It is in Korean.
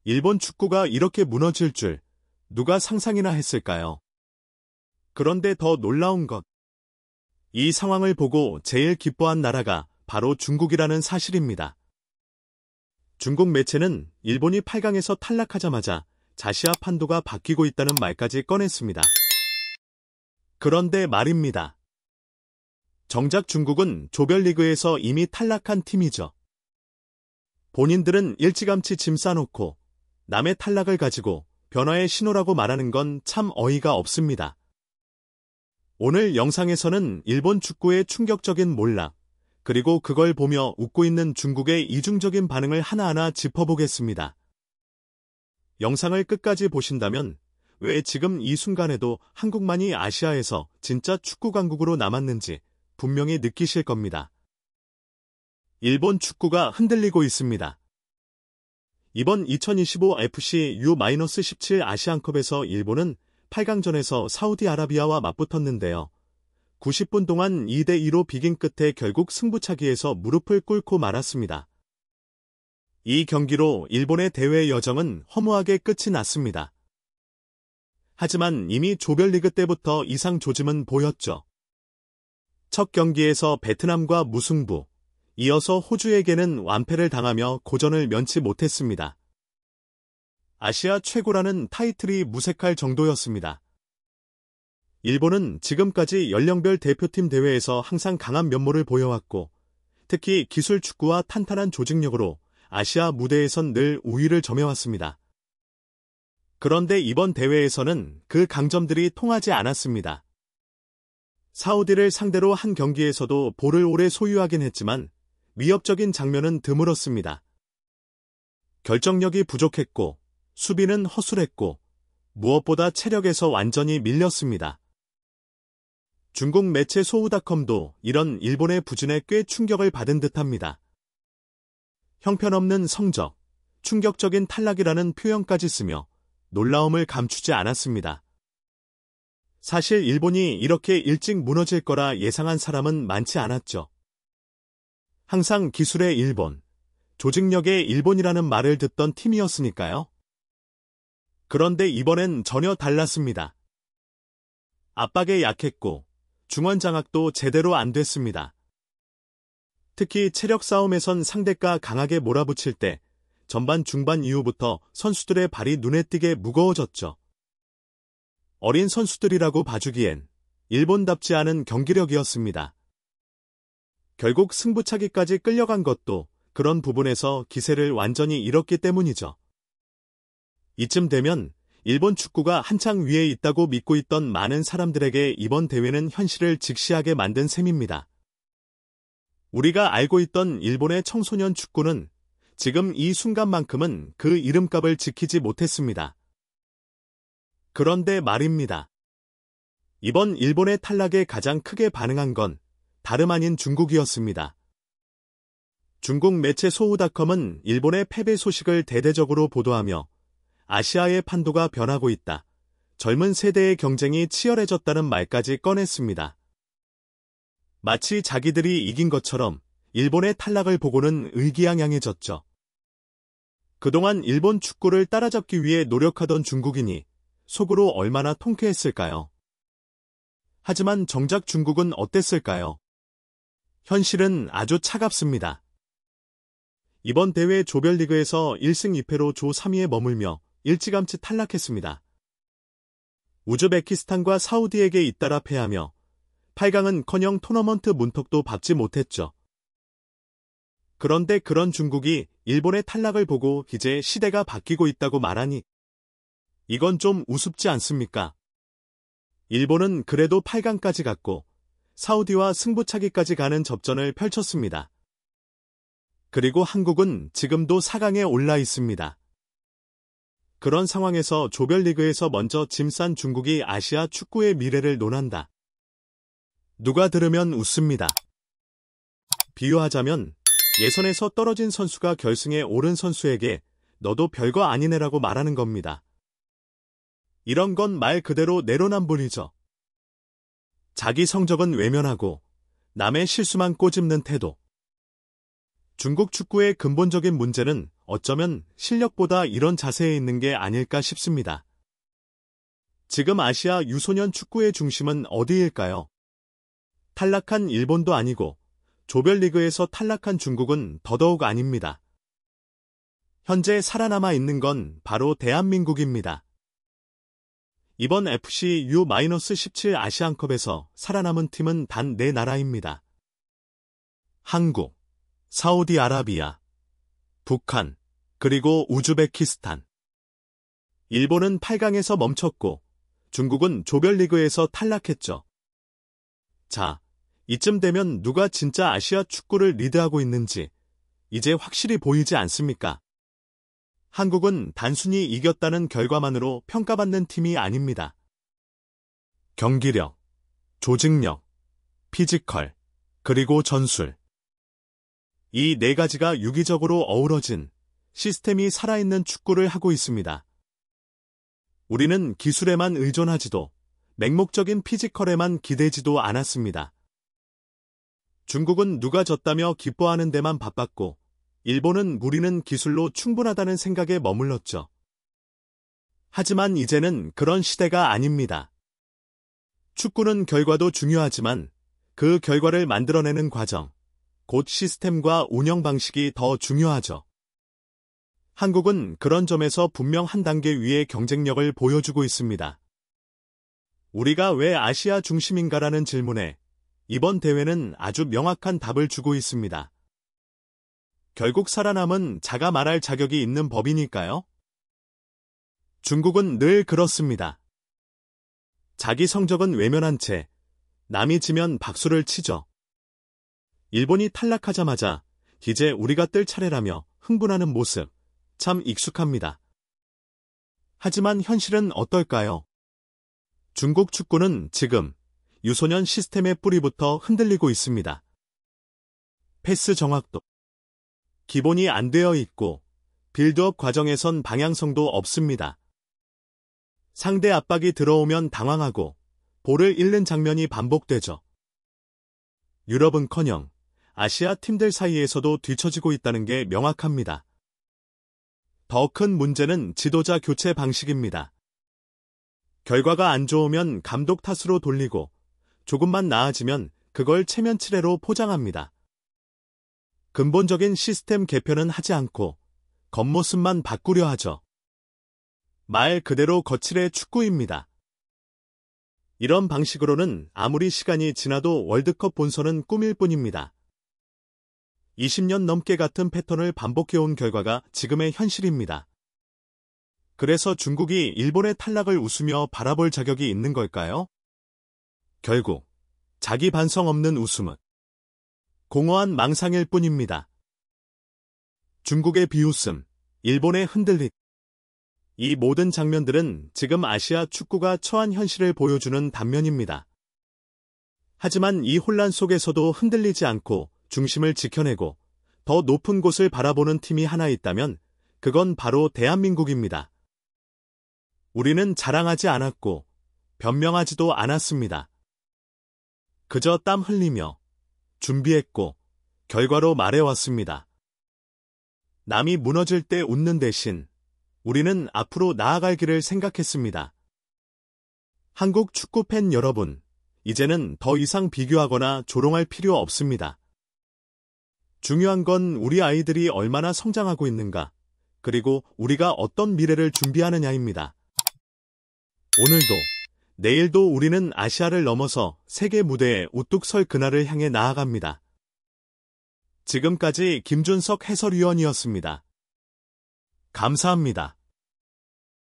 일본 축구가 이렇게 무너질 줄 누가 상상이나 했을까요? 그런데 더 놀라운 것. 이 상황을 보고 제일 기뻐한 나라가 바로 중국이라는 사실입니다. 중국 매체는 일본이 8강에서 탈락하자마자 자시아 판도가 바뀌고 있다는 말까지 꺼냈습니다. 그런데 말입니다. 정작 중국은 조별리그에서 이미 탈락한 팀이죠. 본인들은 일찌감치 짐 싸놓고 남의 탈락을 가지고 변화의 신호라고 말하는 건 참 어이가 없습니다. 오늘 영상에서는 일본 축구의 충격적인 몰락, 그리고 그걸 보며 웃고 있는 중국의 이중적인 반응을 하나하나 짚어보겠습니다. 영상을 끝까지 보신다면 왜 지금 이 순간에도 한국만이 아시아에서 진짜 축구 강국으로 남았는지 분명히 느끼실 겁니다. 일본 축구가 흔들리고 있습니다. 이번 2025 FC U-17 아시안컵에서 일본은 8강전에서 사우디아라비아와 맞붙었는데요. 90분 동안 2대2로 비긴 끝에 결국 승부차기에서 무릎을 꿇고 말았습니다. 이 경기로 일본의 대회 여정은 허무하게 끝이 났습니다. 하지만 이미 조별리그 때부터 이상 조짐은 보였죠. 첫 경기에서 베트남과 무승부, 이어서 호주에게는 완패를 당하며 고전을 면치 못했습니다. 아시아 최고라는 타이틀이 무색할 정도였습니다. 일본은 지금까지 연령별 대표팀 대회에서 항상 강한 면모를 보여왔고, 특히 기술 축구와 탄탄한 조직력으로 아시아 무대에선 늘 우위를 점해왔습니다. 그런데 이번 대회에서는 그 강점들이 통하지 않았습니다. 사우디를 상대로 한 경기에서도 볼을 오래 소유하긴 했지만 위협적인 장면은 드물었습니다. 결정력이 부족했고 수비는 허술했고 무엇보다 체력에서 완전히 밀렸습니다. 중국 매체 소우닷컴도 이런 일본의 부진에 꽤 충격을 받은 듯합니다. 형편없는 성적, 충격적인 탈락이라는 표현까지 쓰며 놀라움을 감추지 않았습니다. 사실 일본이 이렇게 일찍 무너질 거라 예상한 사람은 많지 않았죠. 항상 기술의 일본, 조직력의 일본이라는 말을 듣던 팀이었으니까요. 그런데 이번엔 전혀 달랐습니다. 압박에 약했고 중원 장악도 제대로 안 됐습니다. 특히 체력 싸움에선 상대가 강하게 몰아붙일 때 전반 중반 이후부터 선수들의 발이 눈에 띄게 무거워졌죠. 어린 선수들이라고 봐주기엔 일본답지 않은 경기력이었습니다. 결국 승부차기까지 끌려간 것도 그런 부분에서 기세를 완전히 잃었기 때문이죠. 이쯤 되면 일본 축구가 한창 위에 있다고 믿고 있던 많은 사람들에게 이번 대회는 현실을 직시하게 만든 셈입니다. 우리가 알고 있던 일본의 청소년 축구는 지금 이 순간만큼은 그 이름값을 지키지 못했습니다. 그런데 말입니다. 이번 일본의 탈락에 가장 크게 반응한 건 다름 아닌 중국이었습니다. 중국 매체 소우닷컴은 일본의 패배 소식을 대대적으로 보도하며 아시아의 판도가 변하고 있다, 젊은 세대의 경쟁이 치열해졌다는 말까지 꺼냈습니다. 마치 자기들이 이긴 것처럼 일본의 탈락을 보고는 의기양양해졌죠. 그동안 일본 축구를 따라잡기 위해 노력하던 중국인이 속으로 얼마나 통쾌했을까요? 하지만 정작 중국은 어땠을까요? 현실은 아주 차갑습니다. 이번 대회 조별리그에서 1승 2패로 조 3위에 머물며 일찌감치 탈락했습니다. 우즈베키스탄과 사우디에게 잇따라 패하며 8강은커녕 토너먼트 문턱도 밟지 못했죠. 그런데 그런 중국이 일본의 탈락을 보고 이제 시대가 바뀌고 있다고 말하니 이건 좀 우습지 않습니까? 일본은 그래도 8강까지 갔고 사우디와 승부차기까지 가는 접전을 펼쳤습니다. 그리고 한국은 지금도 4강에 올라 있습니다. 그런 상황에서 조별리그에서 먼저 짐 싼 중국이 아시아 축구의 미래를 논한다. 누가 들으면 웃습니다. 비유하자면 예선에서 떨어진 선수가 결승에 오른 선수에게 너도 별거 아니네라고 말하는 겁니다. 이런 건 말 그대로 내로남불이죠. 자기 성적은 외면하고 남의 실수만 꼬집는 태도. 중국 축구의 근본적인 문제는 어쩌면 실력보다 이런 자세에 있는 게 아닐까 싶습니다. 지금 아시아 유소년 축구의 중심은 어디일까요? 탈락한 일본도 아니고 조별리그에서 탈락한 중국은 더더욱 아닙니다. 현재 살아남아 있는 건 바로 대한민국입니다. 이번 FC U-17 아시안컵에서 살아남은 팀은 단 4나라입니다. 한국, 사우디아라비아, 북한, 그리고 우즈베키스탄. 일본은 8강에서 멈췄고 중국은 조별리그에서 탈락했죠. 자, 이쯤 되면 누가 진짜 아시아 축구를 리드하고 있는지 이제 확실히 보이지 않습니까? 한국은 단순히 이겼다는 결과만으로 평가받는 팀이 아닙니다. 경기력, 조직력, 피지컬, 그리고 전술. 이 4가지가 유기적으로 어우러진 시스템이 살아있는 축구를 하고 있습니다. 우리는 기술에만 의존하지도 맹목적인 피지컬에만 기대지도 않았습니다. 중국은 누가 졌다며 기뻐하는 데만 바빴고 일본은 우리는 기술로 충분하다는 생각에 머물렀죠. 하지만 이제는 그런 시대가 아닙니다. 축구는 결과도 중요하지만 그 결과를 만들어내는 과정, 곧 시스템과 운영 방식이 더 중요하죠. 한국은 그런 점에서 분명 한 단계 위의 경쟁력을 보여주고 있습니다. 우리가 왜 아시아 중심인가라는 질문에 이번 대회는 아주 명확한 답을 주고 있습니다. 결국 살아남은 자가 말할 자격이 있는 법이니까요. 중국은 늘 그렇습니다. 자기 성적은 외면한 채 남이 지면 박수를 치죠. 일본이 탈락하자마자 이제 우리가 뜰 차례라며 흥분하는 모습 참 익숙합니다. 하지만 현실은 어떨까요? 중국 축구는 지금 유소년 시스템의 뿌리부터 흔들리고 있습니다. 패스 정확도 기본이 안 되어 있고 빌드업 과정에선 방향성도 없습니다. 상대 압박이 들어오면 당황하고 볼을 잃는 장면이 반복되죠. 유럽은커녕 아시아 팀들 사이에서도 뒤처지고 있다는 게 명확합니다. 더 큰 문제는 지도자 교체 방식입니다. 결과가 안 좋으면 감독 탓으로 돌리고 조금만 나아지면 그걸 체면치레로 포장합니다. 근본적인 시스템 개편은 하지 않고 겉모습만 바꾸려 하죠. 말 그대로 거칠의 축구입니다. 이런 방식으로는 아무리 시간이 지나도 월드컵 본선은 꿈일 뿐입니다. 20년 넘게 같은 패턴을 반복해온 결과가 지금의 현실입니다. 그래서 중국이 일본의 탈락을 웃으며 바라볼 자격이 있는 걸까요? 결국 자기 반성 없는 웃음은 공허한 망상일 뿐입니다. 중국의 비웃음, 일본의 흔들림. 이 모든 장면들은 지금 아시아 축구가 처한 현실을 보여주는 단면입니다. 하지만 이 혼란 속에서도 흔들리지 않고 중심을 지켜내고 더 높은 곳을 바라보는 팀이 하나 있다면 그건 바로 대한민국입니다. 우리는 자랑하지 않았고 변명하지도 않았습니다. 그저 땀 흘리며 준비했고 결과로 말해왔습니다. 남이 무너질 때 웃는 대신 우리는 앞으로 나아갈 길을 생각했습니다. 한국 축구 팬 여러분, 이제는 더 이상 비교하거나 조롱할 필요 없습니다. 중요한 건 우리 아이들이 얼마나 성장하고 있는가, 그리고 우리가 어떤 미래를 준비하느냐입니다. 오늘도, 내일도 우리는 아시아를 넘어서 세계 무대에 우뚝 설 그날을 향해 나아갑니다. 지금까지 김준석 해설위원이었습니다. 감사합니다.